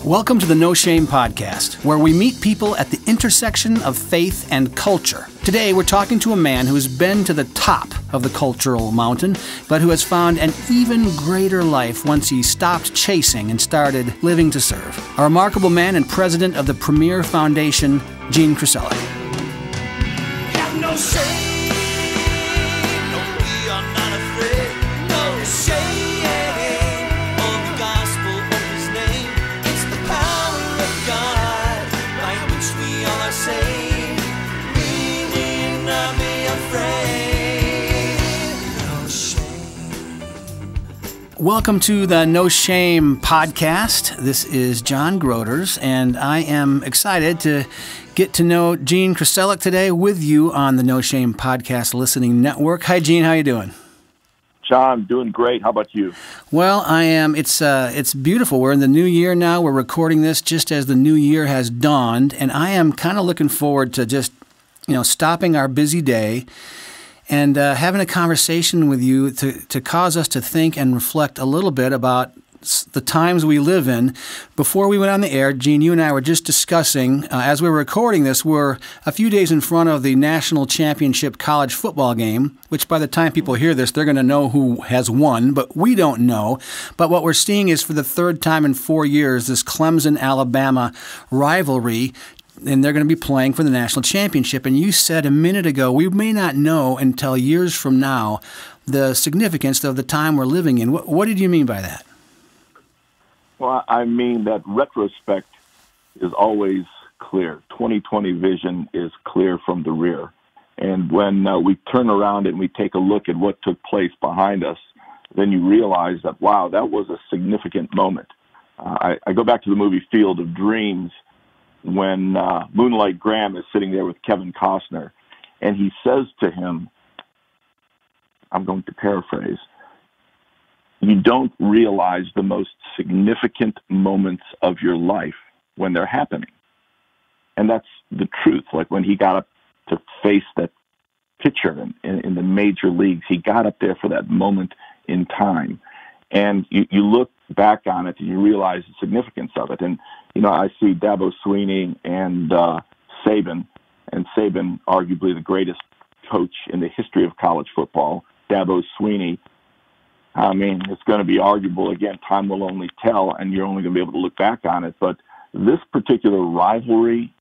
Welcome to the No Shame Podcast, where we meet people at the intersection of faith and culture. Today, we're talking to a man who has been to the top of the cultural mountain, but who has found an even greater life once he stopped chasing and started living to serve. A remarkable man and president of the premier foundation, Krcelic. Have no shame, no, we are not afraid, no shame. Welcome to the No Shame Podcast. This is John Groders, and I am excited to get to know Krcelic today with you on the No Shame Podcast Listening Network. Hi, Gene. How you doing? John, doing great. How about you? Well, I am. It's beautiful. We're in the new year now. We're recording this just as the new year has dawned, and I am kind of looking forward to just, stopping our busy day and having a conversation with you to cause us to think and reflect a little bit about the times we live in. Before we went on the air, Gene, you and I were just discussing, as we were recording this, we're a few days in front of the national championship college football game, which by the time people hear this, they're going to know who has won, but we don't know. But what we're seeing is for the third time in 4 years, this Clemson-Alabama rivalry, and they're going to be playing for the national championship. And you said a minute ago, we may not know until years from now the significance of the time we're living in. What did you mean by that? Well, I mean that retrospect is always clear. 2020 vision is clear from the rear. And when we turn around and we take a look at what took place behind us, then you realize that, wow, that was a significant moment. I go back to the movie Field of Dreams, when Moonlight Graham is sitting there with Kevin Costner, and he says to him, I'm going to paraphrase, you don't realize the most significant moments of your life when they're happening. And that's the truth. Like when he got up to face that pitcher in the major leagues, he got up there for that moment in time. And you look back on it and you realize the significance of it. And, I see Dabo Swinney and Saban, and Saban, arguably the greatest coach in the history of college football. Dabo Swinney, it's going to be arguable. Again, time will only tell, and you're only going to be able to look back on it. But this particular rivalry,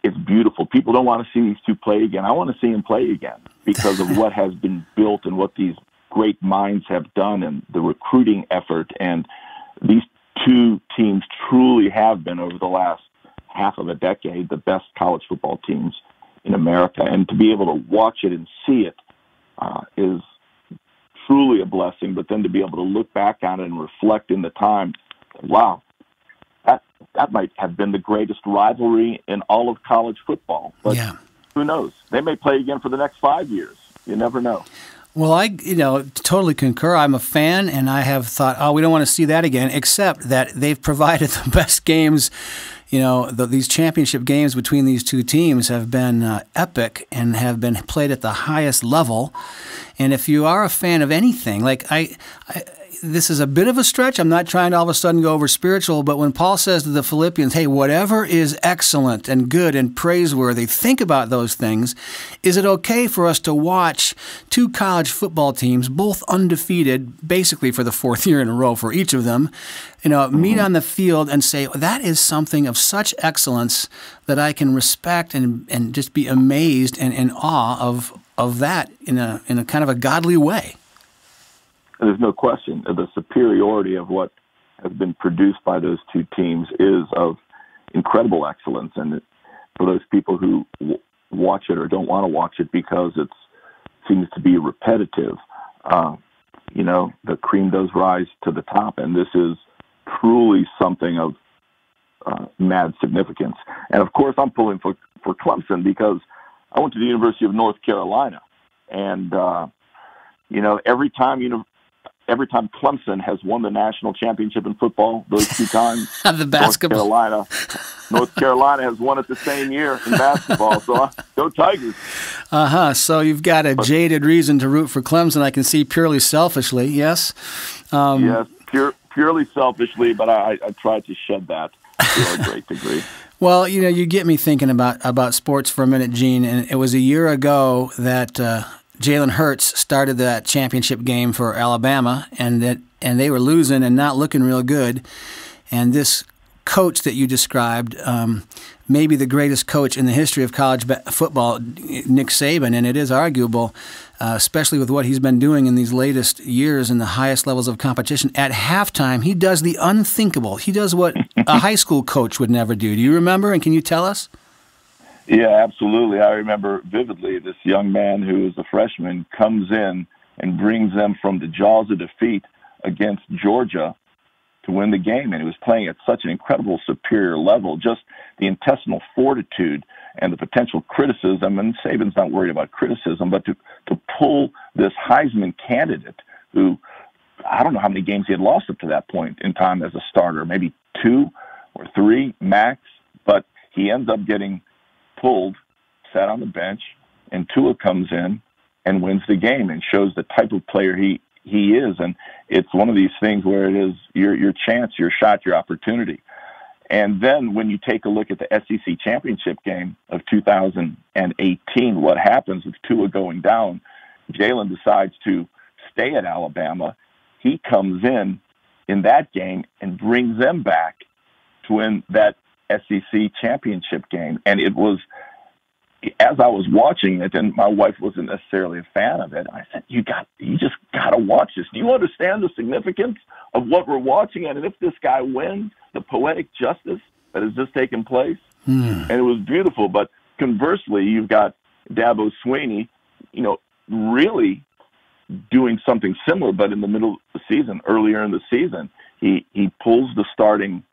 it's beautiful. People don't want to see these two play again. I want to see them play again because of what has been built and what these great minds have done and the recruiting effort. And these two teams truly have been, over the last half of a decade, the best college football teams in America. And to be able to watch it and see it is truly a blessing. But then to be able to look back on it and reflect in the time, wow, that might have been the greatest rivalry in all of college football. But Who knows? They may play again for the next 5 years. You never know. Well, I totally concur. I'm a fan, and I have thought, we don't want to see that again, except that they've provided the best games. These championship games between these two teams have been epic and have been played at the highest level. And if you are a fan of anything, this is a bit of a stretch. I'm not trying to all of a sudden go over spiritual, but when Paul says to the Philippians, hey, whatever is excellent and good and praiseworthy, think about those things. Is it okay for us to watch two college football teams, both undefeated, basically for the fourth year in a row for each of them, meet on the field and say, that is something of such excellence that I can respect and just be amazed and in awe of that in a kind of a godly way? There's no question the superiority of what has been produced by those two teams is of incredible excellence. And for those people who watch it or don't want to watch it because it seems to be repetitive, the cream does rise to the top. And this is truly something of mad significance. And, of course, I'm pulling for Clemson because I went to the University of North Carolina. And, every time Clemson has won the national championship in football, those two times, the basketball. North Carolina has won it the same year in basketball. So go Tigers. So you've got a jaded reason to root for Clemson. I can see purely selfishly. Yes. Yes, pure purely selfishly, but I tried to shed that to a great degree. Well, you get me thinking about sports for a minute, Gene, and it was a year ago that Jalen Hurts started that championship game for Alabama, and they were losing and not looking real good. And this coach that you described, maybe the greatest coach in the history of college football, Nick Saban, and it is arguable, especially with what he's been doing in these latest years in the highest levels of competition. At halftime, he does the unthinkable. He does what a high school coach would never do. Do you remember, and can you tell us? Yeah, absolutely. I remember vividly this young man who is a freshman comes in and brings them from the jaws of defeat against Georgia to win the game. And he was playing at such an incredible superior level, just the intestinal fortitude and the potential criticism. And Saban's not worried about criticism, but to pull this Heisman candidate who, I don't know how many games he had lost up to that point in time as a starter, maybe 2 or 3 max, but he ends up getting pulled, sat on the bench, and Tua comes in and wins the game and shows the type of player he is. And it's one of these things where it is your chance, your shot, your opportunity. And then when you take a look at the SEC championship game of 2018, what happens with Tua going down, Jalen decides to stay at Alabama. He comes in that game and brings them back to win that SEC championship game. And it was, as I was watching it, and my wife wasn't necessarily a fan of it, I said, you just got to watch this. Do you understand the significance of what we're watching? And if this guy wins, the poetic justice that has just taken place. And it was beautiful. But conversely, you've got Dabo Swinney, really doing something similar, but in the middle of the season, earlier in the season, he pulls the starting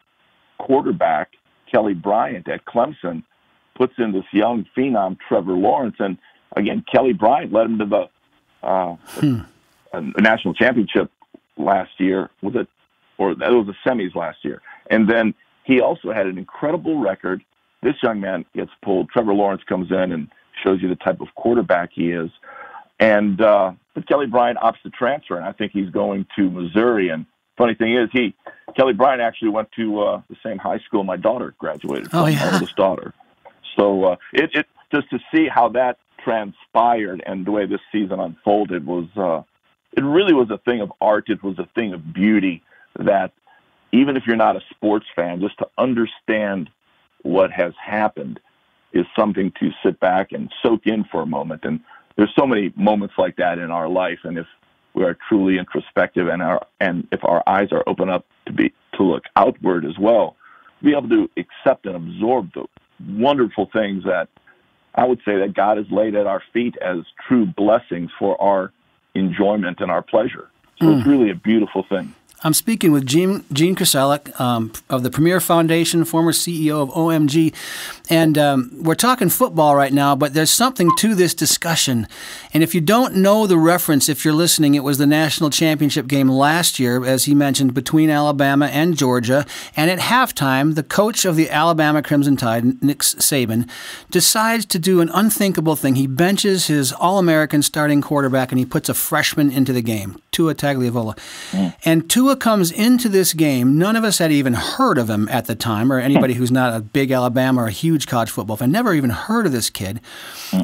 quarterback, Kelly Bryant at Clemson, puts in this young phenom, Trevor Lawrence. And again, Kelly Bryant led him to the national championship last year. Was it? Or that was the semis last year. And then he also had an incredible record. This young man gets pulled. Trevor Lawrence comes in and shows you the type of quarterback he is. And but Kelly Bryant opts to transfer, and I think he's going to Missouri. And funny thing is, Kelly Bryant actually went to the same high school my daughter graduated from, my oldest daughter. So it just to see how that transpired and the way this season unfolded was it really was a thing of art. It was a thing of beauty that even if you're not a sports fan, just to understand what has happened is something to sit back and soak in for a moment. And there's so many moments like that in our life. And if we are truly introspective and if our eyes are open up to look outward as well, be able to accept and absorb the wonderful things that I would say that God has laid at our feet as true blessings for our enjoyment and our pleasure. So it's really a beautiful thing. I'm speaking with Gene Krcelic of the Premier Foundation, former CEO of OMG, and we're talking football right now, but there's something to this discussion. And if you don't know the reference, if you're listening, it was the national championship game last year, as he mentioned, between Alabama and Georgia. And at halftime, the coach of the Alabama Crimson Tide, Nick Saban, decides to do an unthinkable thing. He benches his All-American starting quarterback, and he puts a freshman into the game, Tua Tagovailoa. And Tua comes into this game. None of us had even heard of him at the time, or anybody who's not a big Alabama or a huge college football fan, never even heard of this kid.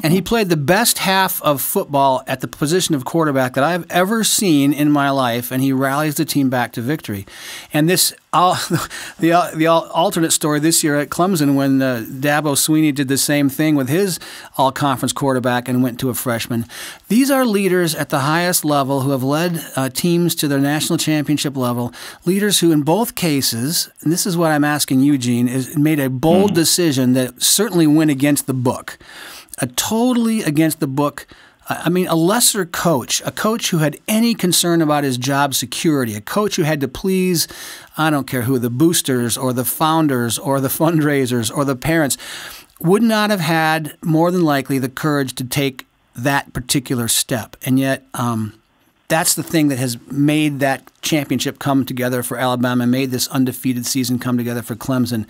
And he played the best half of football at the position of quarterback that I've ever seen in my life, and he rallies the team back to victory. And this, the alternate story this year at Clemson when Dabo Swinney did the same thing with his all-conference quarterback and went to a freshman. These are leaders at the highest level who have led teams to their national championship level, leaders who in both cases, and this is what I'm asking you, Gene, is made a bold decision that certainly went against the book, totally against the book. I mean, a lesser coach, a coach who had any concern about his job security, a coach who had to please, I don't care who, the boosters or the founders or the fundraisers or the parents, would not have had more than likely the courage to take that particular step. And yet that's the thing that has made that championship come together for Alabama, made this undefeated season come together for Clemson.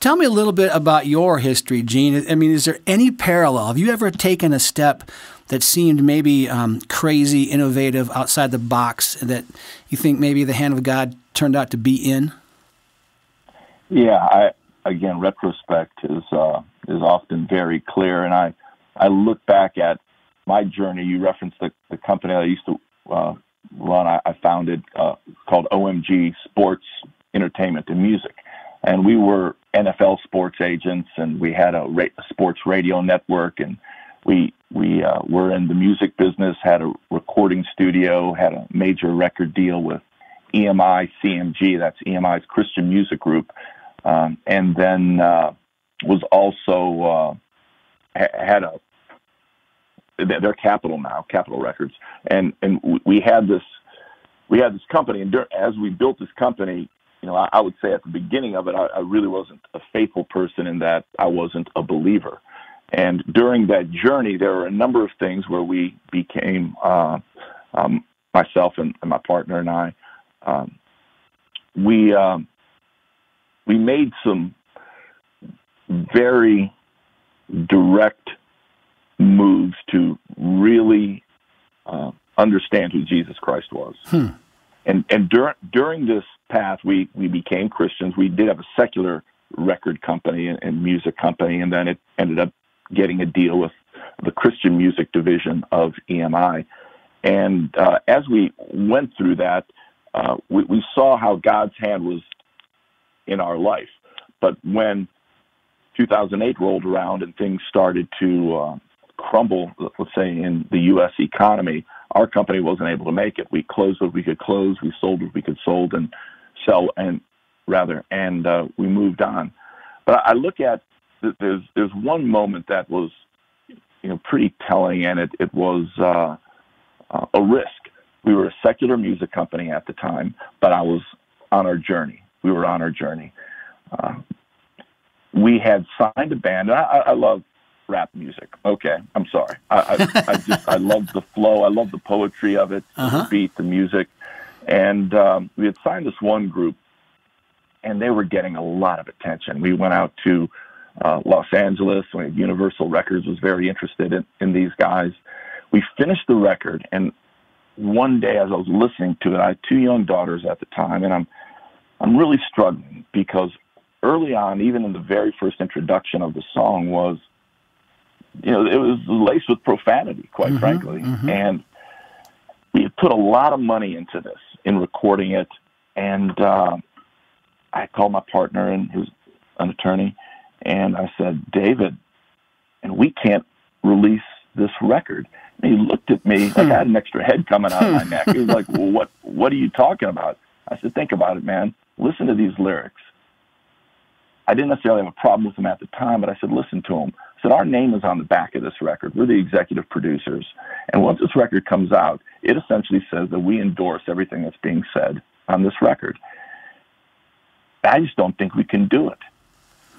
Tell me a little bit about your history, Gene. I mean, is there any parallel? Have you ever taken a step that seemed maybe crazy, innovative, outside the box, that you think maybe the hand of God turned out to be in? Yeah, again, retrospect is often very clear, and I look back at my journey. You referenced the company I used to run. I founded called OMG Sports Entertainment and Music, and we were NFL sports agents, and we had a sports radio network, and we were in the music business, had a recording studio, had a major record deal with EMI CMG, that's EMI's Christian Music Group, and then was also had their Capitol now, Capitol Records, and we had this company, and as we built this company, I would say at the beginning of it, I really wasn't a faithful person in that I wasn't a believer. And during that journey, there were a number of things where we became, myself and my partner and I, we made some very direct moves to really understand who Jesus Christ was. And during this path, we became Christians. We did have a secular record company and music company, and then it ended up getting a deal with the Christian music division of EMI. And as we went through that, we saw how God's hand was in our life. But when 2008 rolled around and things started to crumble, let's say, in the U.S. economy, our company wasn't able to make it. We closed what we could close, we sold what we could sell, and we moved on. But I look at there's one moment that was pretty telling, and it was a risk. We were a secular music company at the time, but I was on our journey. We were on our journey. We had signed a band. I love rap music. Okay, I'm sorry. I love the flow. I love the poetry of it, the beat, the music. And we had signed this one group, and they were getting a lot of attention. We went out to Los Angeles. Universal Records was very interested in these guys. We finished the record, and one day as I was listening to it, I had two young daughters at the time, and I'm really struggling because early on, even in the very first introduction of the song was, it was laced with profanity, quite frankly. And we had put a lot of money into this, in recording it. And I called my partner, and who's an attorney, and I said, David, and we can't release this record. And he looked at me like I had an extra head coming out of my neck. He was like, well, what are you talking about? I said, think about it, man. Listen to these lyrics. I didn't necessarily have a problem with them at the time, but I said, listen to them. I said, our name is on the back of this record. We're the executive producers. And once this record comes out, it essentially says that we endorse everything that's being said on this record. I just don't think we can do it.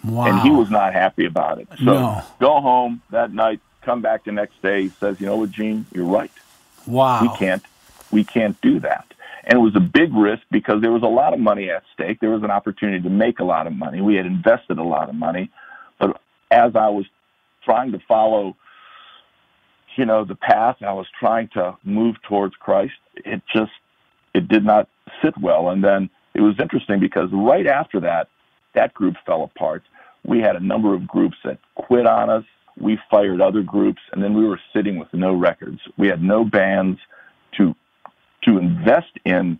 Wow. And he was not happy about it. So go home that night, come back the next day. He says, you know what, Gene, you're right. Wow. We can't do that. And it was a big risk because there was a lot of money at stake. There was an opportunity to make a lot of money. We had invested a lot of money. But as I was trying to follow, the path, I was trying to move towards Christ, it did not sit well. And then it was interesting because right after that group fell apart. We had a number of groups that quit on us. We fired other groups, and then we were sitting with no records. We had no bands to invest in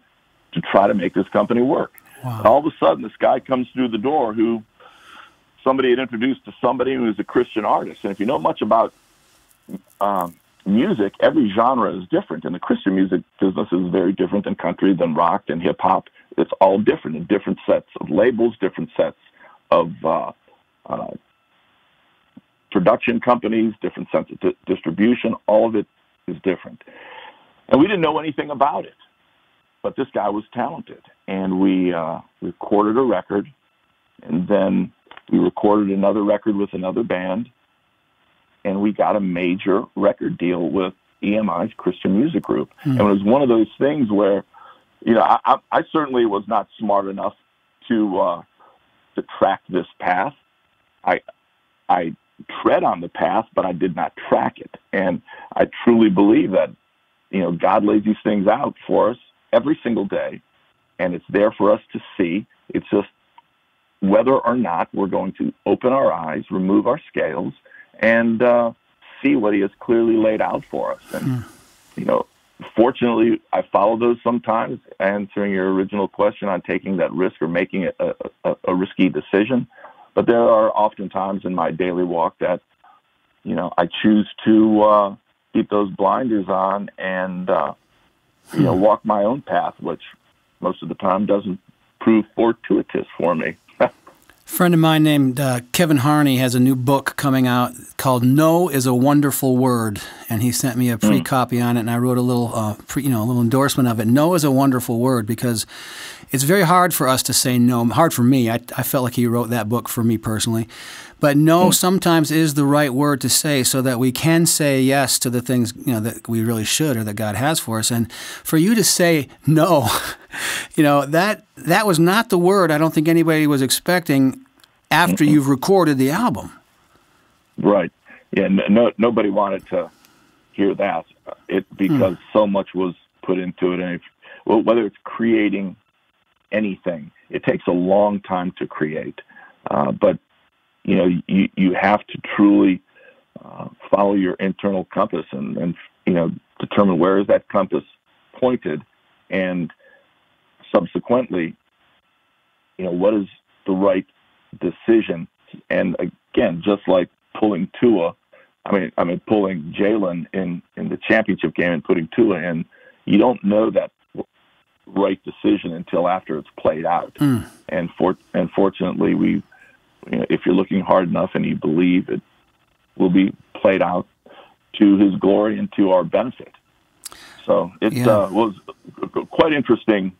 to try to make this company work. Wow. And all of a sudden, this guy comes through the door who somebody had introduced to somebody who was a Christian artist. And if you know much about music, every genre is different. And the Christian music business is very different than country, than rock, than hip-hop. It's all different in different sets of labels, different sets of production companies, different sets of distribution. All of it is different. And we didn't know anything about it. But this guy was talented. And we recorded a record, and then we recorded another record with another band, and we got a major record deal with EMI's Christian Music Group. And it was one of those things where, I certainly was not smart enough to track this path. I tread on the path, but I did not track it. And I truly believe that, God lays these things out for us every single day and it's there for us to see. It's just whether or not we're going to open our eyes, remove our scales, and see what he has clearly laid out for us. And, fortunately, I follow those sometimes, answering your original question on taking that risk or making it a risky decision. But there are often times in my daily walk that, I choose to keep those blinders on and, walk my own path, which most of the time doesn't prove fortuitous for me. A friend of mine named Kevin Harney has a new book coming out called "No is a Wonderful Word," and he sent me a pre-copy on it, and I wrote a little, a little endorsement of it. No is a wonderful word because it's very hard for us to say no. Hard for me. I felt like he wrote that book for me personally. But no sometimes is the right word to say so that we can say yes to the things that we really should or that God has for us. And for you to say no, that was not the word I don't think anybody was expecting after you've recorded the album. Right. Yeah. Nobody wanted to hear that. Because so much was put into it, and whether it's creating anything, it takes a long time to create. But you have to truly follow your internal compass and determine where is that compass pointed, and subsequently, what is the right decision. And again, just like pulling Tua, pulling Jalen in the championship game and putting Tua in, you don't know that right decision until after it's played out. And fortunately, if you're looking hard enough and you believe, it will be played out to his glory and to our benefit. So it was a quite interesting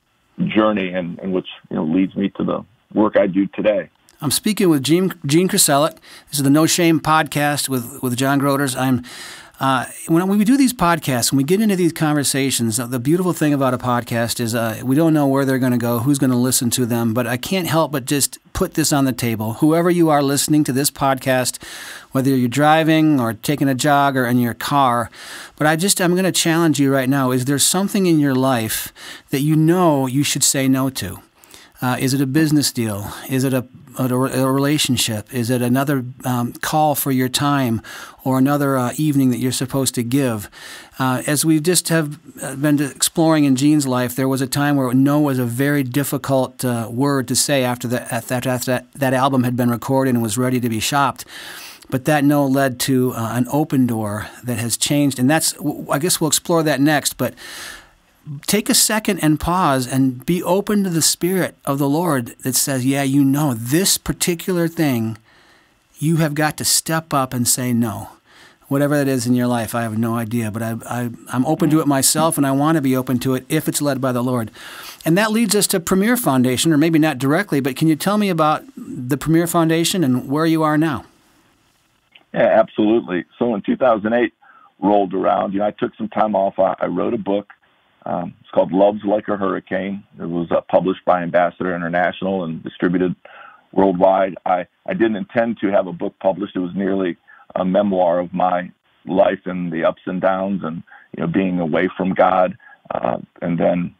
journey, and which leads me to the work I do today. I'm speaking with Gene Krcelic. This is the No Shame podcast with John Groders. When we do these podcasts, when we get into these conversations, the beautiful thing about a podcast is we don't know where they're going to go, who's going to listen to them, but I can't help but just put this on the table. Whoever you are listening to this podcast, whether you're driving or taking a jog or in your car, but I'm going to challenge you right now. Is there something in your life that you should say no to? Is it a business deal? Is it a relationship? Is it another call for your time or another evening that you're supposed to give? As we just have been exploring in Gene's life, there was a time where no was a very difficult word to say after that album had been recorded and was ready to be shopped. But that no led to an open door that has changed. And I guess we'll explore that next. But take a second and pause and be open to the Spirit of the Lord that says, this particular thing, you have got to step up and say no. Whatever that is in your life, I have no idea, but I'm open to it myself, and I want to be open to it if it's led by the Lord. And that leads us to Premier Foundation, or maybe not directly, but can you tell me about the Premier Foundation and where you are now? Yeah, absolutely. So when 2008 rolled around, I took some time off. I wrote a book. It's called Love's Like a Hurricane. It was published by Ambassador International and distributed worldwide. I didn't intend to have a book published. It was nearly a memoir of my life and the ups and downs and being away from God, and then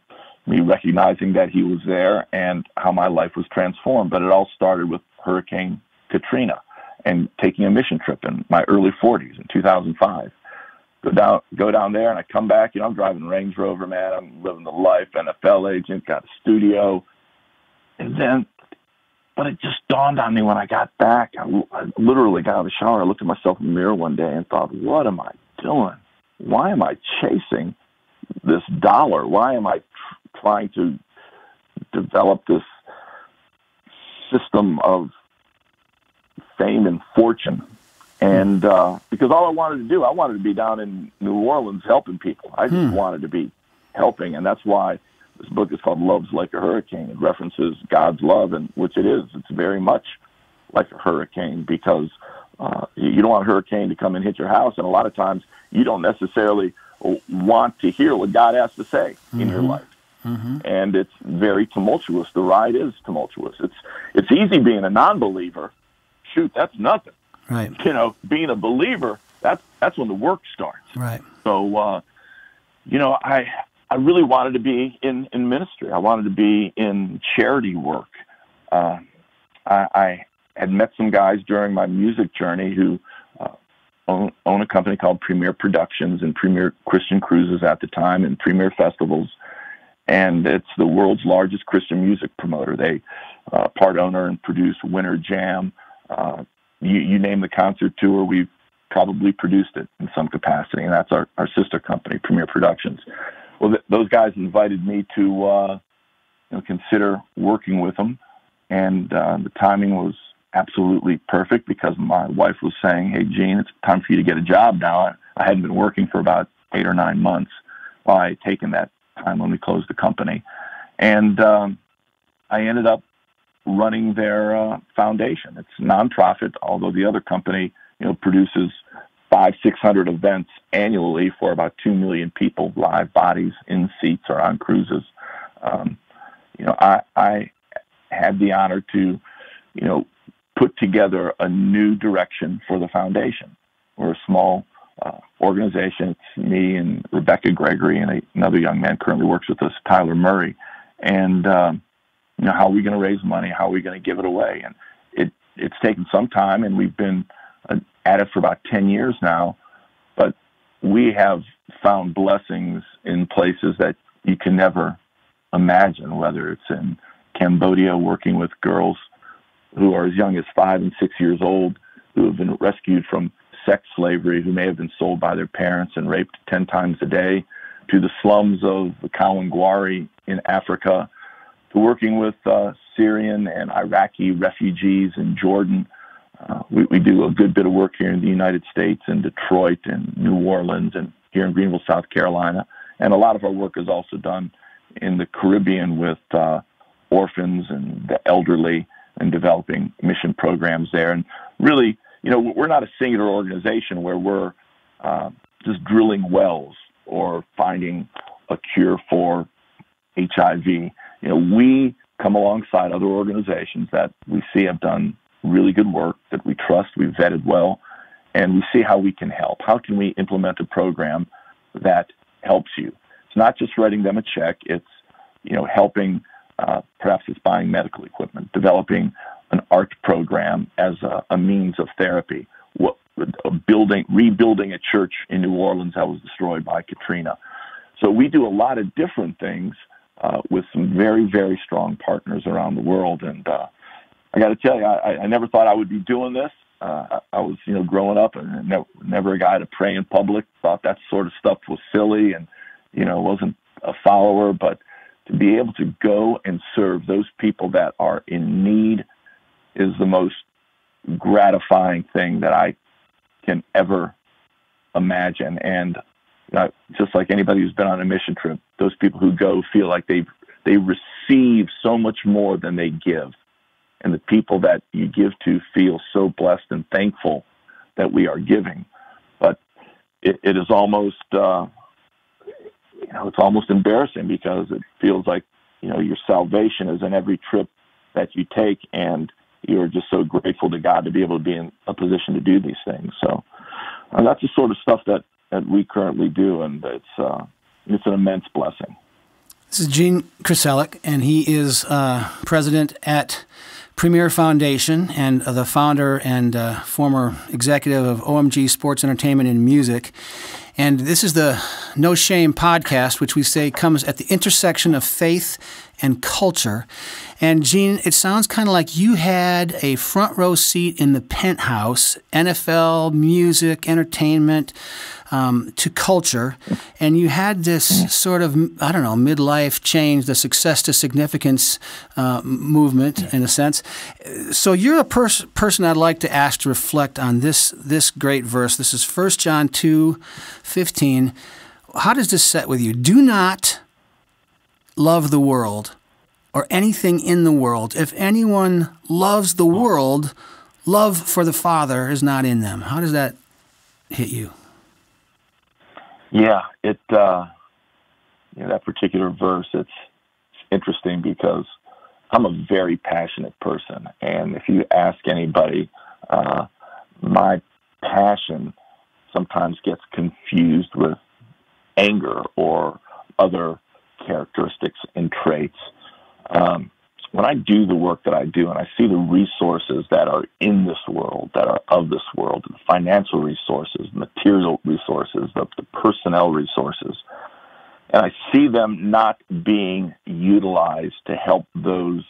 me recognizing that He was there and how my life was transformed. But it all started with Hurricane Katrina and taking a mission trip in my early 40s in 2005. Go down there, and I come back. I'm driving a Range Rover, man. I'm living the life, NFL agent, got a studio. But it just dawned on me when I got back. I literally got out of the shower. I looked at myself in the mirror one day and thought, what am I doing? Why am I chasing this dollar? Why am I trying to develop this system of fame and fortune? And because all I wanted to be down in New Orleans helping people. I just wanted to be helping, and that's why this book is called Love's Like a Hurricane. It references God's love, and which it is. It's very much like a hurricane because you don't want a hurricane to come and hit your house, and a lot of times you don't necessarily want to hear what God has to say in your life. And it's very tumultuous. The ride is tumultuous. It's easy being a non-believer. Shoot, that's nothing. Right. Being a believer, that's when the work starts. Right. So, I really wanted to be in ministry. I wanted to be in charity work. I had met some guys during my music journey who own a company called Premier Productions and Premier Christian Cruises at the time and Premier Festivals. And it's the world's largest Christian music promoter. They part owner and produce Winter Jam. You name the concert tour, we've probably produced it in some capacity, and that's our sister company, Premier Productions. Well, those guys invited me to consider working with them, and the timing was absolutely perfect because my wife was saying, "Hey, Gene, it's time for you to get a job now." I hadn't been working for about 8 or 9 months while I had taken that time when we closed the company. And I ended up running their foundation. It's nonprofit, although the other company, produces 500-600 events annually for about 2 million people, live bodies in seats or on cruises. I had the honor to, put together a new direction for the foundation. We're a small organization. It's me and Rebecca Gregory and another young man currently works with us, Tyler Murray. And, how are we going to raise money? How are we going to give it away? And it's taken some time, and we've been at it for about 10 years now. But we have found blessings in places that you can never imagine, whether it's in Cambodia working with girls who are as young as 5 and 6 years old, who have been rescued from sex slavery, who may have been sold by their parents and raped 10 times a day, to the slums of the Kalangwari in Africa, to working with Syrian and Iraqi refugees in Jordan. We do a good bit of work here in the United States, in Detroit and New Orleans and here in Greenville, South Carolina. And a lot of our work is also done in the Caribbean with orphans and the elderly and developing mission programs there. And really, we're not a singular organization where we're just drilling wells or finding a cure for HIV. We come alongside other organizations that we see have done really good work, that we trust, we've vetted well, and we see how we can help. How can we implement a program that helps you? It's not just writing them a check. It's, helping, perhaps it's buying medical equipment, developing an art program as a means of therapy, rebuilding a church in New Orleans that was destroyed by Katrina. So we do a lot of different things with some very, very strong partners around the world. And I got to tell you, I never thought I would be doing this. I was, growing up and never a guy to pray in public, thought that sort of stuff was silly and, wasn't a follower. But to be able to go and serve those people that are in need is the most gratifying thing that I can ever imagine. And just like anybody who's been on a mission trip, those people who go feel like they receive so much more than they give. And the people that you give to feel so blessed and thankful that we are giving. But it is almost, it's almost embarrassing because it feels like, your salvation is in every trip that you take, and you're just so grateful to God to be able to be in a position to do these things. So that's the sort of stuff that we currently do, and it's an immense blessing. This is Gene Krcelic, and he is president at Premier Foundation and the founder and former executive of OMG Sports Entertainment and Music. And this is the No Shame podcast, which we say comes at the intersection of faith and culture. And Gene, it sounds kind of like you had a front row seat in the penthouse, NFL, music, entertainment, to culture, and you had this sort of, midlife change, the success to significance movement, in a sense. So you're a person I'd like to ask to reflect on this great verse. This is 1 John 2:15. How does this set with you? Do not love the world or anything in the world. If anyone loves the world, love for the Father is not in them. How does that hit you? Yeah, that particular verse, it's interesting because I'm a very passionate person. And if you ask anybody, my passion sometimes gets confused with anger or other characteristics and traits. When I do the work that I do and I see the resources that are in this world, that are of this world, the financial resources, material resources, the personnel resources, and I see them not being utilized to help those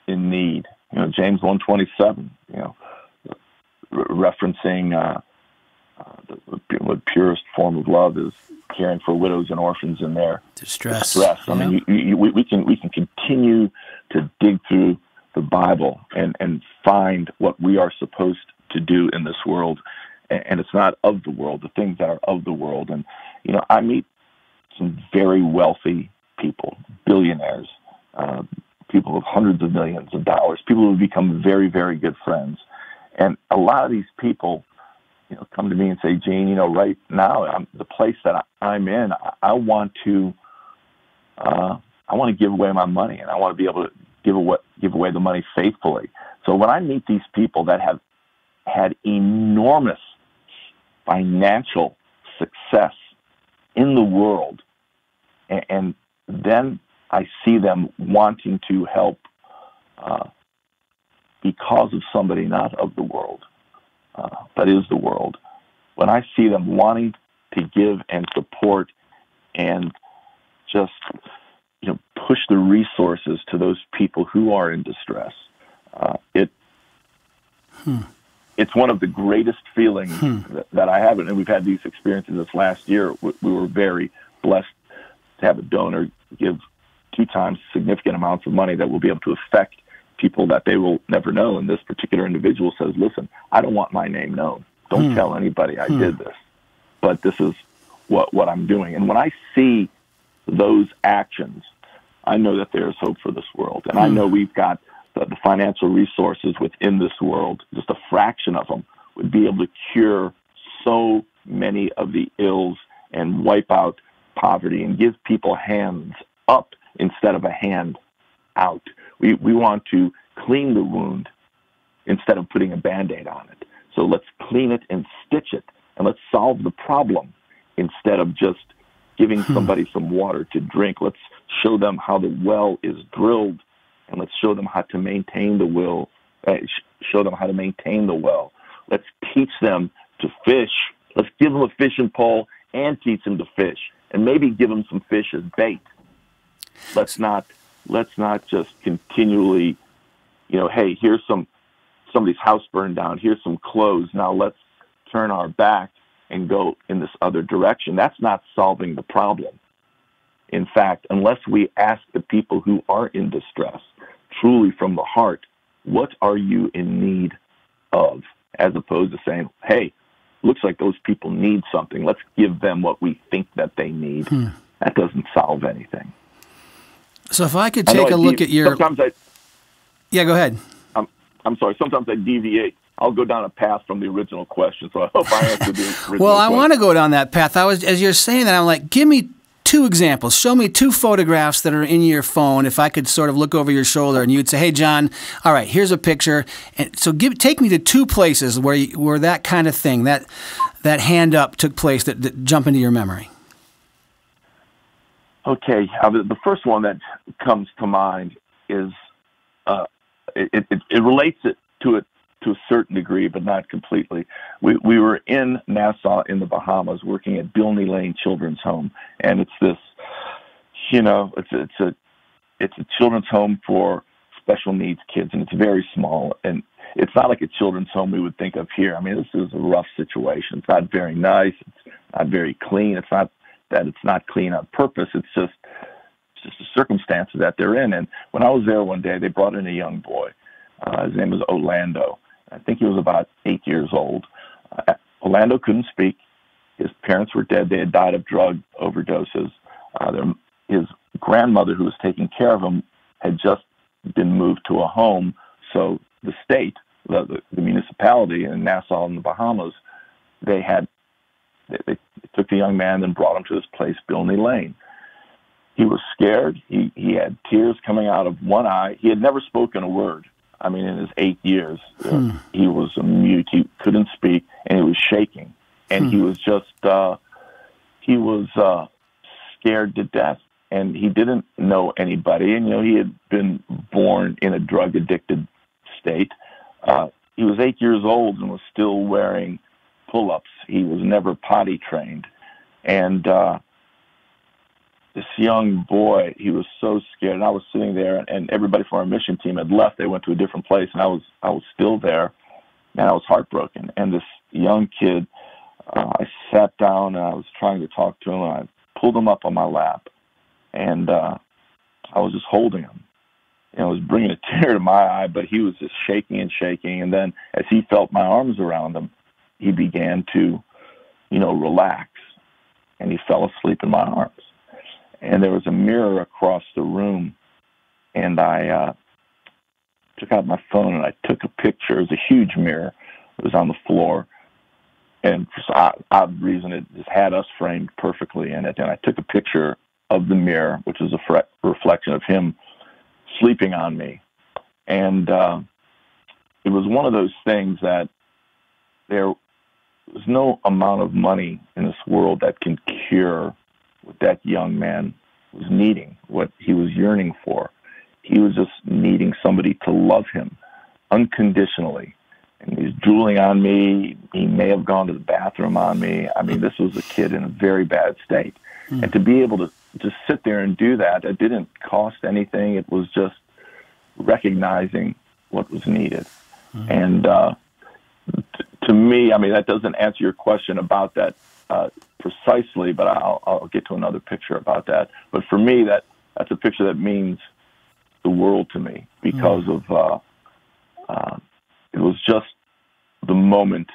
in need. James 1:27, referencing the purest form of love is caring for widows and orphans in their distress. I mean, we can continue to dig through the Bible and find what we are supposed to do in this world, and it's not of the world, the things that are of the world. And I meet some very wealthy people, billionaires, people with hundreds of millions of dollars, people who have become very, very good friends. And a lot of these people, come to me and say, Gene, right now, the place that I'm in, I want to give away my money, and I want to be able to give away the money faithfully. So when I meet these people that have had enormous financial success in the world, and then I see them wanting to help because of somebody not of the world, that is the world. When I see them wanting to give and support and just push the resources to those people who are in distress, it's one of the greatest feelings that I have. And we've had these experiences this last year. We were very blessed to have a donor give 2 times significant amounts of money that will be able to affect people that they will never know. And this particular individual says, listen, I don't want my name known. Don't tell anybody I did this, but this is what I'm doing. And when I see those actions, I know that there is hope for this world. And I know we've got the financial resources within this world, just a fraction of them would be able to cure so many of the ills and wipe out poverty and give people hands up instead of a hand out. We want to clean the wound instead of putting a Band-Aid on it. So let's clean it and stitch it, and let's solve the problem instead of just giving somebody some water to drink. Let's show them how the well is drilled, and let's show them how to maintain the well. Let's teach them to fish. Let's give them a fishing pole and teach them to fish, and maybe give them some fish as bait. Let's not just continually, hey, here's somebody's house burned down. Here's some clothes. Now let's turn our back and go in this other direction. That's not solving the problem. In fact, unless we ask the people who are in distress, truly from the heart, what are you in need of? As opposed to saying, hey, looks like those people need something. Let's give them what we think that they need. That doesn't solve anything. So if I could take a look at your... Yeah, go ahead. I'm sorry. Sometimes I deviate. I'll go down a path from the original question, so I hope I answered the original question. Well, I want to go down that path. As you're saying that, I'm like, give me 2 examples. Show me 2 photographs that are in your phone. If I could sort of look over your shoulder and you'd say, hey, John, all right, here's a picture. And so take me to 2 places where that kind of thing, that hand up took place that jump into your memory. Okay. The first one that comes to mind is it relates to a certain degree, but not completely. We were in Nassau in the Bahamas working at Bilney Lane Children's Home, and it's this, it's a children's home for special needs kids, and it's very small, and it's not like a children's home we would think of here. I mean, this is a rough situation. It's not very nice. It's not very clean. It's not that it's not clean on purpose. It's just the circumstances that they're in. And when I was there one day, they brought in a young boy. His name was Orlando. I think he was about 8 years old. Orlando couldn't speak. His parents were dead. They had died of drug overdoses. His grandmother, who was taking care of him, had just been moved to a home. So the state, the municipality in Nassau in the Bahamas, they took the young man and brought him to this place, Bilney Lane. He was scared. He had tears coming out of one eye. He had never spoken a word. I mean, in his 8 years, he was a mute. He couldn't speak, and he was shaking. And he was just, scared to death. and he didn't know anybody. And, he had been born in a drug-addicted state. He was 8 years old and was still wearing pull-ups. He was never potty trained. And this young boy, he was so scared. And I was sitting there, and everybody from our mission team had left. They went to a different place, and I was still there, and I was heartbroken. And this young kid, I sat down, and I was trying to talk to him, and I pulled him up on my lap, and I was just holding him. It was bringing a tear to my eye, but he was just shaking and shaking. And then as he felt my arms around him, he began to, relax, and he fell asleep in my arms. And there was a mirror across the room, and I took out my phone and I took a picture. It was a huge mirror. It was on the floor, and for some odd reason, it just had us framed perfectly in it. And I took a picture of the mirror, which was a reflection of him sleeping on me. And it was one of those things that there was no amount of money in this world that can cure what that young man was needing, what he was yearning for. He was just needing somebody to love him unconditionally. And he's drooling on me. He may have gone to the bathroom on me. I mean, this was a kid in a very bad state. And to be able to just sit there and do that, it didn't cost anything. It was just recognizing what was needed. And to me, I mean, that doesn't answer your question about that precisely, but I'll get to another picture about that. But for me, that's a picture that means the world to me because of it was just the moment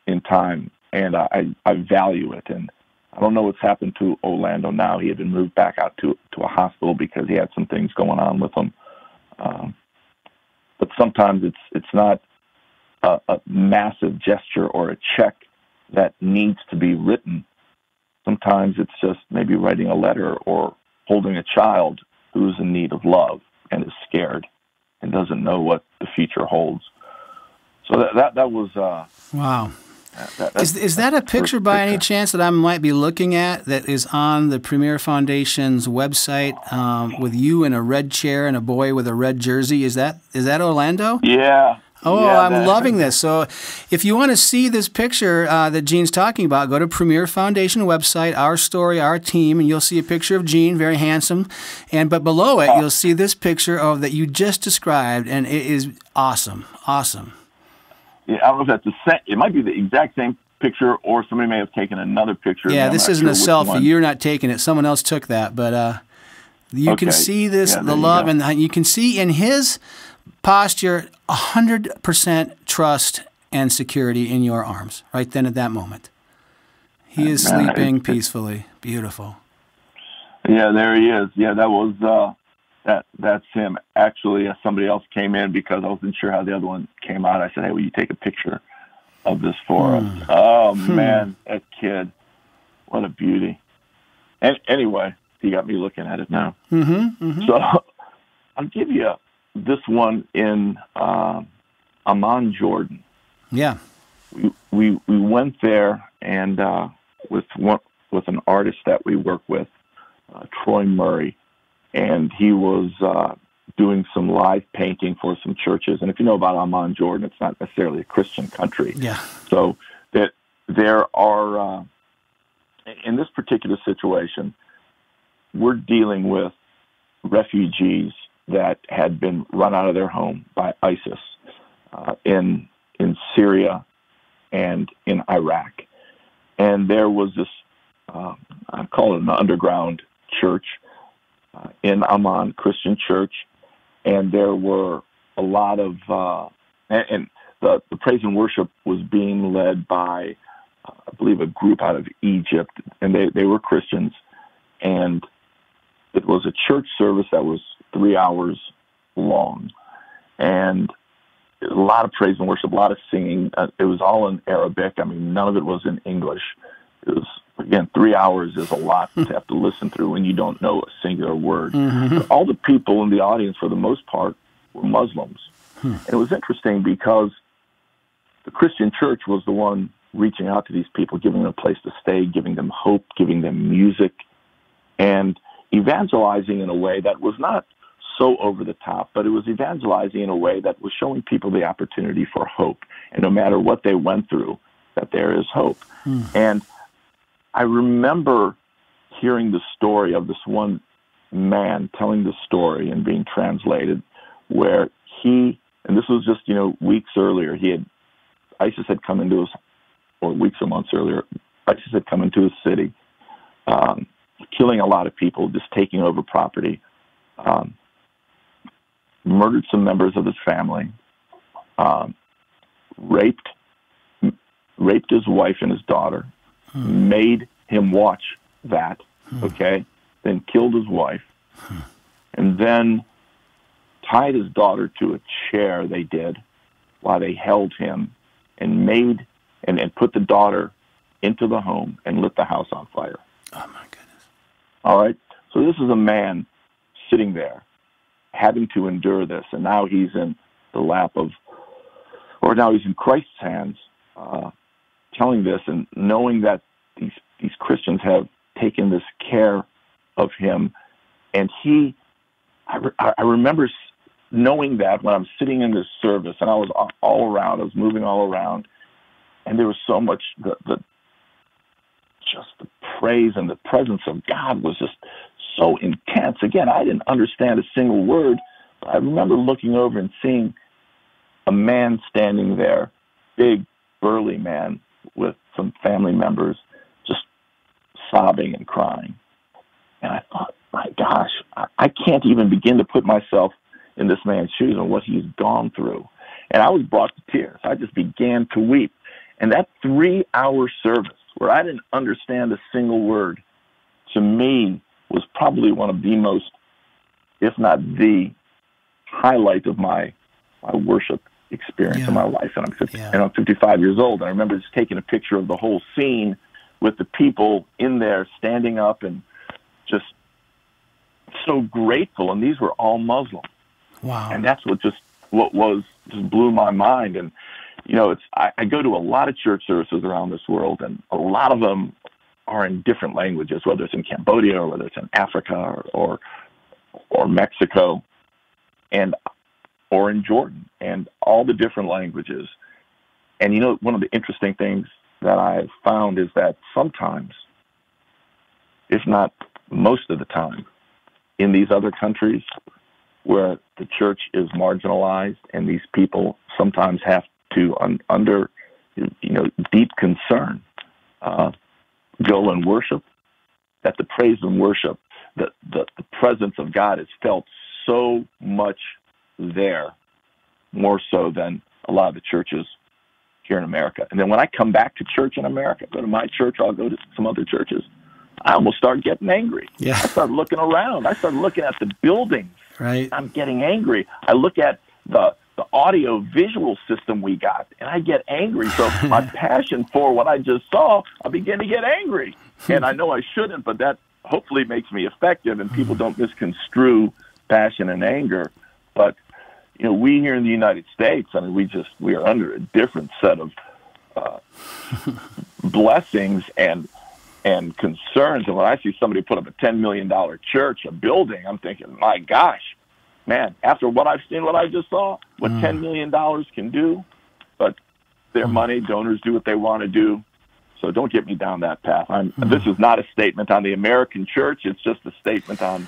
in time, and I value it. And I don't know what's happened to Orlando now. He had been moved back out to a hospital because he had some things going on with him. But sometimes it's not a massive gesture or a check that needs to be written. Sometimes it's just maybe writing a letter or holding a child who's in need of love and is scared and doesn't know what the future holds. So that was wow. Is that a picture by any chance that I might be looking at that is on the Premier Foundation's website with you in a red chair and a boy with a red jersey? Is that Orlando? Yeah. Oh, yeah, I'm loving this. So if you want to see this picture that Gene's talking about, go to Premier Foundation website, Our Story, Our Team, and you'll see a picture of Gene, very handsome. But below it, you'll see this picture that you just described, and it is awesome. Awesome. Yeah, I don't know if that's the same. It might be the exact same picture, or somebody may have taken another picture. Yeah, this isn't a selfie. One. You're not taking it. Someone else took that. But you can see this, the love, and you can see in his posture 100% trust and security in your arms right then at that moment. He is sleeping peacefully. Beautiful. Yeah, there he is. Yeah, that was that's him. Actually, somebody else came in because I wasn't sure how the other one came out. I said, "Hey, will you take a picture of this for us?" Oh man, that kid, what a beauty. And anyway, he got me looking at it now. So I'll give you this one in Amman, Jordan. Yeah, we went there and with an artist that we work with, Troy Murray, and he was doing some live painting for some churches. And if you know about Amman, Jordan, it's not necessarily a Christian country. Yeah. So that there are in this particular situation, we're dealing with refugees that had been run out of their home by ISIS in Syria and in Iraq. And there was this, I call it an underground church in Amman, Christian church, and there were a lot of, and the praise and worship was being led by, I believe, a group out of Egypt, and they were Christians, and it was a church service that was 3 hours long, and a lot of praise and worship, a lot of singing. It was all in Arabic. I mean, none of it was in English. It was, again, 3 hours is a lot to have to listen through when you don't know a singular word. But all the people in the audience, for the most part, were Muslims. And it was interesting because the Christian church was the one reaching out to these people, giving them a place to stay, giving them hope, giving them music. And evangelizing in a way that was not so over the top, but it was evangelizing in a way that was showing people the opportunity for hope. And no matter what they went through, that there is hope. And I remember hearing the story of this one man telling the story and being translated where he, and this was just, weeks earlier, ISIS had come into his, or weeks or months earlier, ISIS had come into his city, killing a lot of people, just taking over property, murdered some members of his family, raped his wife and his daughter, made him watch that, okay, then killed his wife, and then tied his daughter to a chair, they did, while they held him, and put the daughter into the home and lit the house on fire. Oh, my goodness. All right? So this is a man sitting there having to endure this, and now he's in the lap of, or now he's in Christ's hands, telling this and knowing that these Christians have taken this care of him. And I remember knowing that when I'm sitting in this service, and I was all around, I was moving all around, and there was so much, just the praise and the presence of God was just so intense. Again, I didn't understand a single word, but I remember looking over and seeing a man standing there, big, burly man with some family members, just sobbing and crying. And I thought, my gosh, I can't even begin to put myself in this man's shoes and what he's gone through. And I was brought to tears. I just began to weep. And that 3-hour service, where I didn't understand a single word, to me was probably one of the most, if not the highlight of my worship experience in my life. And I'm 55 years old. And I remember just taking a picture of the whole scene with the people in there standing up and just so grateful. And these were all Muslim. Wow. And that's what just blew my mind. And, I go to a lot of church services around this world, and a lot of them are in different languages, whether it's in Cambodia or whether it's in Africa or Mexico or in Jordan, and all the different languages. And, one of the interesting things that I've found is that sometimes, if not most of the time, in these other countries where the church is marginalized and these people sometimes have to, under deep concern, go and worship, that the praise and worship, the presence of God is felt so much there, more so than a lot of the churches here in America. And then when I come back to church in America, go to my church, I'll go to some other churches, I almost start getting angry. Yeah. I start looking around. I start looking at the buildings. Right. I'm getting angry. I look at the audio visual system we got, and I get angry. So my passion for what I just saw, I begin to get angry. And I know I shouldn't, but that hopefully makes me effective, and people don't misconstrue passion and anger. But, we here in the United States, I mean, we are under a different set of blessings and concerns. And when I see somebody put up a $10 million church, a building, I'm thinking, my gosh, man, after what I've seen, what I just saw, what $10 million can do, but their money, donors do what they want to do. So don't get me down that path. This is not a statement on the American church. It's just a statement on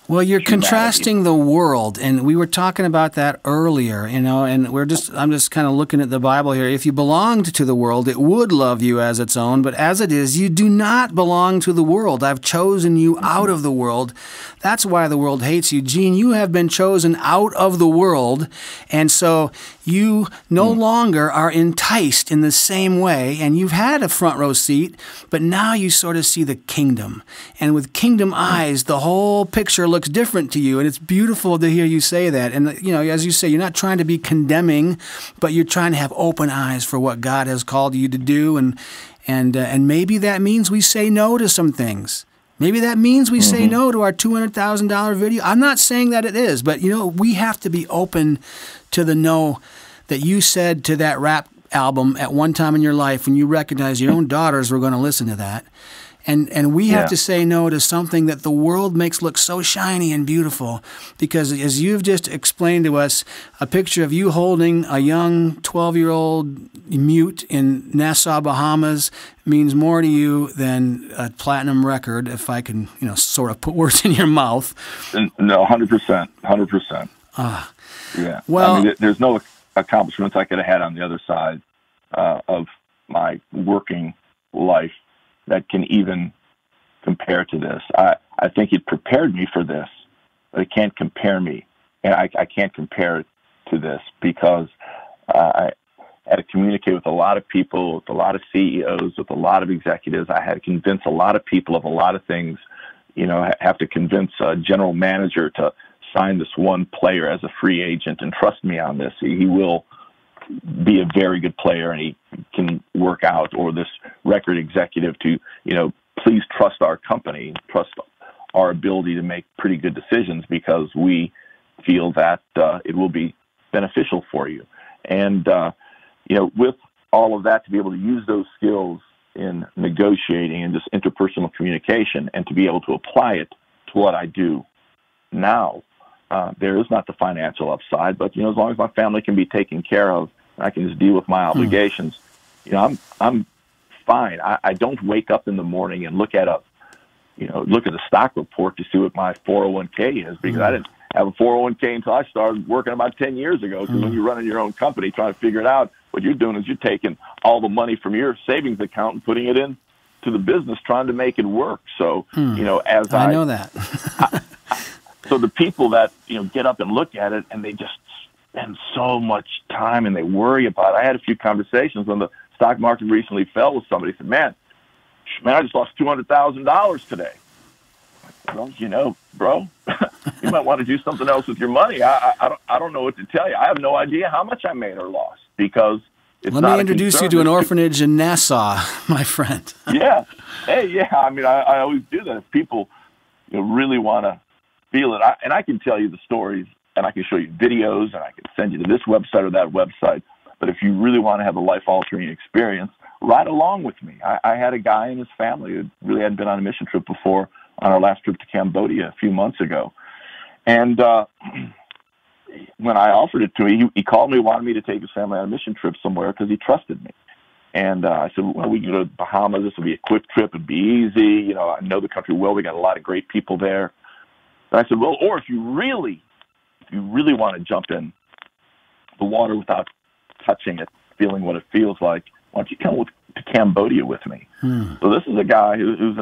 Well, you're humanity. contrasting the world, and we were talking about that earlier, and I'm just kind of looking at the Bible here. If you belonged to the world, it would love you as its own, but as it is, you do not belong to the world. I've chosen you out of the world. That's why the world hates you. Gene, you have been chosen out of the world, and so you no longer are enticed in the same way, and you've had a front row seat, but now you sort of see the kingdom. And with kingdom eyes, the whole picture looks different to you, and it's beautiful to hear you say that. And, as you say, you're not trying to be condemning, but you're trying to have open eyes for what God has called you to do, and maybe that means we say no to some things. Maybe that means we say no to our $200,000 video. I'm not saying that it is, but, we have to be open to the no that you said to that rap album at one time in your life when you recognized your own daughters were going to listen to that. And we have to say no to something that the world makes look so shiny and beautiful. Because as you've just explained to us, a picture of you holding a young 12-year-old mute in Nassau, Bahamas means more to you than a platinum record, if I can, sort of put words in your mouth. No, 100%. 100%. Yeah. Well, I mean, there's no accomplishments I could have had on the other side of my working life that can even compare to this. I think it prepared me for this, but it can't compare me. And I can't compare it to this because I had to communicate with a lot of people, with a lot of CEOs, with a lot of executives. I had to convince a lot of people of a lot of things. I have to convince a general manager to sign this one player as a free agent and trust me on this. He will be a very good player and he can work out, or this record executive to, please trust our company, trust our ability to make pretty good decisions because we feel that it will be beneficial for you. And, with all of that, to be able to use those skills in negotiating and just interpersonal communication and to be able to apply it to what I do now, there is not the financial upside, but, as long as my family can be taken care of, I can just deal with my obligations. I'm fine. I don't wake up in the morning and look at the stock report to see what my 401k is, because I didn't have a 401k until I started working about 10 years ago. Because when you're running your own company, trying to figure it out, what you're doing is you're taking all the money from your savings account and putting it in to the business, trying to make it work. So, as I know that. So the people that, get up and look at it and they just spend so much time and they worry about it. I had a few conversations when the stock market recently fell with somebody. Said, man, I just lost $200,000 today. Well, bro, you might want to do something else with your money. I don't know what to tell you. I have no idea how much I made or lost because it's Let not me introduce you to an orphanage in Nassau, my friend. Yeah. Hey, yeah. I mean, I always do that. If people really want to feel it, and I can tell you the stories, and I can show you videos, and I can send you to this website or that website. But if you really want to have a life-altering experience, ride along with me. I had a guy and his family who really hadn't been on a mission trip before on our last trip to Cambodia a few months ago. And when I offered it to him, he called me, wanted me to take his family on a mission trip somewhere because he trusted me. And I said, well, we can go to Bahamas. This will be a quick trip. It'd be easy. I know the country well. We got a lot of great people there. And I said, well, or if you really want to jump in the water without touching it, feeling what it feels like, why don't you come to Cambodia with me? So this is a guy who's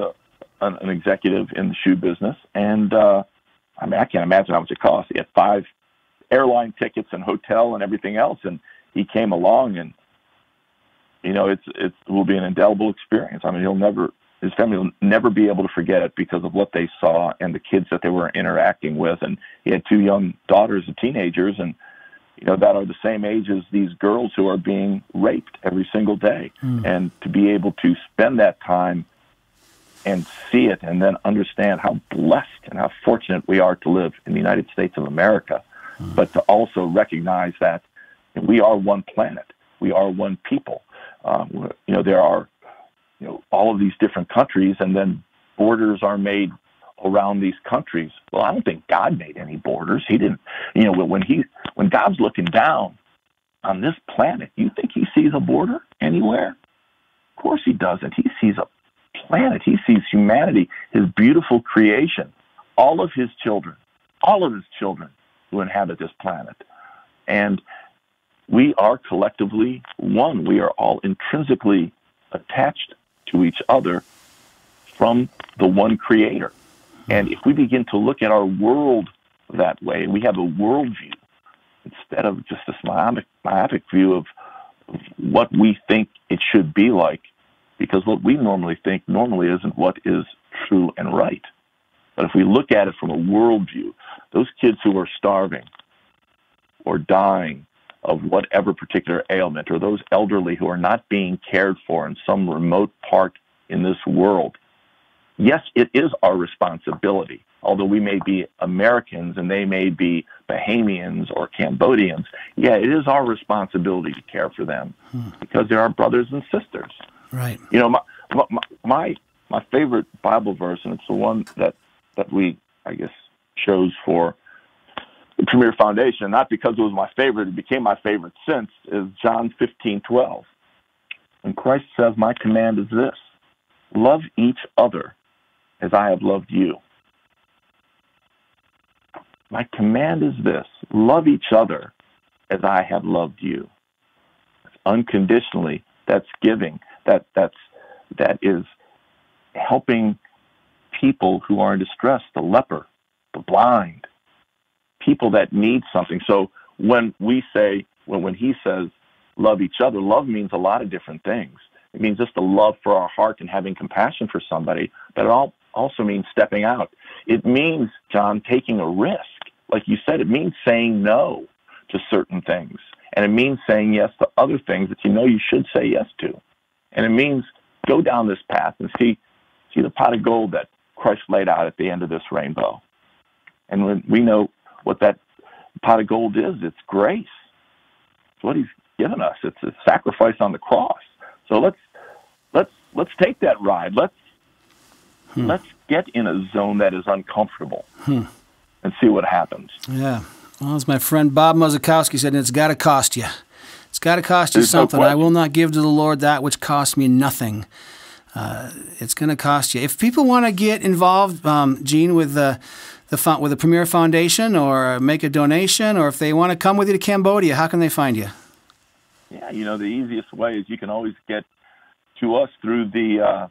an executive in the shoe business. And, I can't imagine how much it costs. He had 5 airline tickets and hotel and everything else. And he came along and, it will be an indelible experience. I mean, his family will never be able to forget it because of what they saw and the kids that they were interacting with. And he had 2 young daughters, teenagers, and, that are the same age as these girls who are being raped every single day. And to be able to spend that time and see it and then understand how blessed and how fortunate we are to live in the United States of America, but to also recognize that we are one planet. We are one people. There are, all of these different countries, and then borders are made around these countries. Well, I don't think God made any borders. He didn't, when God's looking down on this planet, you think he sees a border anywhere? Of course he doesn't. He sees a planet. He sees humanity, his beautiful creation, all of his children who inhabit this planet. And we are collectively one. We are all intrinsically attached to each other from the one creator. And if we begin to look at our world that way, we have a worldview instead of just this myopic view of what we think it should be like, because what we normally think normally isn't what is true and right. But if we look at it from a worldview, those kids who are starving or dying of whatever particular ailment, or those elderly who are not being cared for in some remote part in this world, yes, it is our responsibility. Although we may be Americans and they may be Bahamians or Cambodians, yeah, it is our responsibility to care for them because they're our brothers and sisters. Right. My my favorite Bible verse, and it's the one that we, I guess, chose for the Premier Foundation, not because it was my favorite, it became my favorite since, is John 15:12. And Christ says, my command is this: love each other as I have loved you. My command is this: love each other as I have loved you. Unconditionally, that's giving. That is helping people who are in distress, the leper, the blind, people that need something. So when we say, when he says love each other, love means a lot of different things. It means just the love for our heart and having compassion for somebody, but it also means stepping out. It means, John, taking a risk. Like you said, it means saying no to certain things. And it means saying yes to other things that you know you should say yes to. And it means go down this path and see the pot of gold that Christ laid out at the end of this rainbow. And when we know what that pot of gold is, it's grace. It's what he's given us. It's a sacrifice on the cross. So let's take that ride. Let's get in a zone that is uncomfortable and see what happens. Yeah. Well, as my friend Bob Mozakowski said, it's got to cost you. It's got to cost you There's something. No I will not give to the Lord that which costs me nothing. It's going to cost you. If people want to get involved, Gene, with the Premier Foundation, or make a donation, or if they want to come with you to Cambodia, how can they find you? Yeah, the easiest way is you can always get to us through the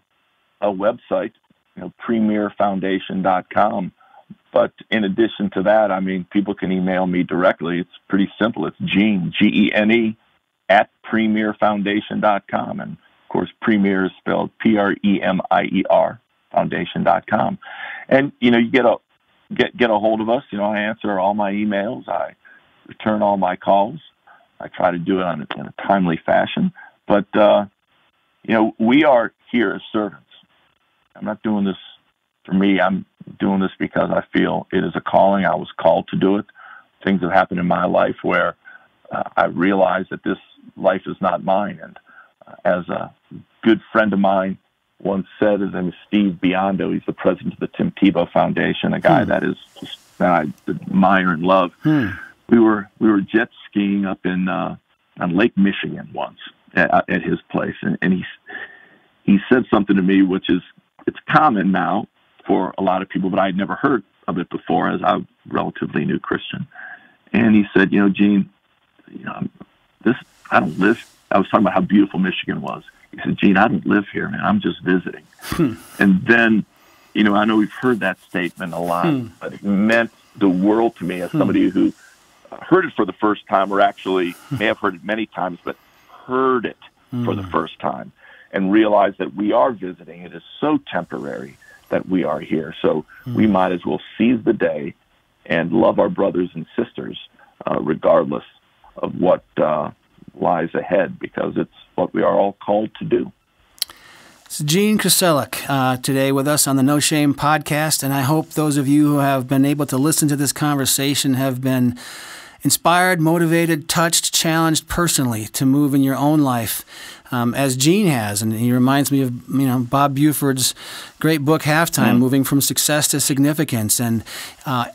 website, premierfoundation.com. But in addition to that, I mean, people can email me directly. It's pretty simple. It's Gene, Gene, at premierfoundation.com. And, of course, Premier is spelled Premier, foundation.com. And, you get a hold of us. I answer all my emails. I return all my calls. I try to do it in a timely fashion. But, we are here as servants. I'm not doing this for me. I'm doing this because I feel it is a calling. I was called to do it. Things have happened in my life where I realized that this life is not mine. And as a good friend of mine once said, his name is Steve Biondo. He's the president of the Tim Tebow Foundation, a guy that I admire and love. We were jet skiing up on Lake Michigan once at his place, and he said something to me, which is, it's common now for a lot of people, but I'd never heard of it before as I'm a relatively new Christian. And he said, Gene, I don't live. I was talking about how beautiful Michigan was. He said, Gene, I don't live here, man. I'm just visiting. And then, I know we've heard that statement a lot, but it meant the world to me as somebody who heard it for the first time, or actually may have heard it many times, but heard it for the first time and realized that we are visiting. It is so temporary that we are here. So we might as well seize the day and love our brothers and sisters regardless of what lies ahead, because it's what we are all called to do. It's Gene Krcelic today with us on the No Shame podcast, and I hope those of you who have been able to listen to this conversation have been inspired, motivated, touched, challenged personally to move in your own life, as Gene has. And he reminds me of Bob Buford's great book, Halftime, Moving from Success to Significance. And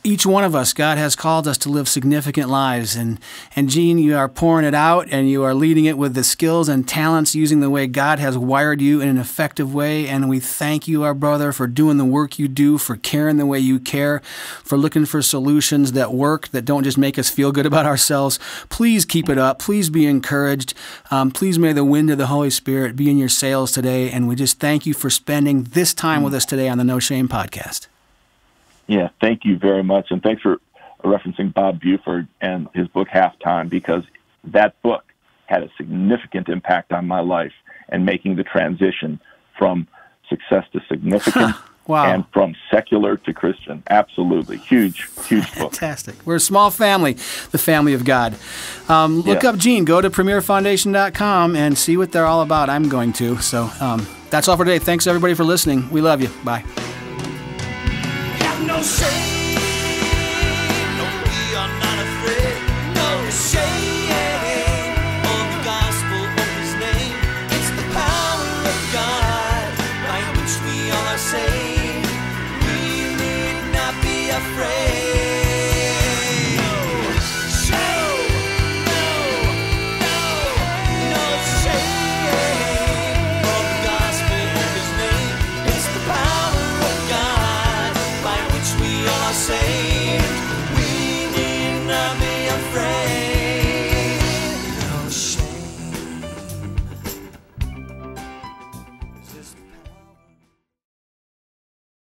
each one of us, God has called us to live significant lives. And Gene, you are pouring it out, and you are leading it with the skills and talents, using the way God has wired you in an effective way. And we thank you, our brother, for doing the work you do, for caring the way you care, for looking for solutions that work, that don't just make us feel good about ourselves. Please keep it up. Please be encouraged. Please may the wind of the Holy Spirit be in your sails today. And we just thank you for spending this time with us today on the No Shame podcast. Yeah, thank you very much. And thanks for referencing Bob Buford and his book, Halftime, because that book had a significant impact on my life and making the transition from success to significance. Wow. And from secular to Christian. Absolutely. Huge book. Fantastic. We're a small family, the family of God. Look up Gene. Go to premierfoundation.com and see what they're all about. I'm going to. So that's all for today. Thanks, everybody, for listening. We love you. Bye. Have no shame.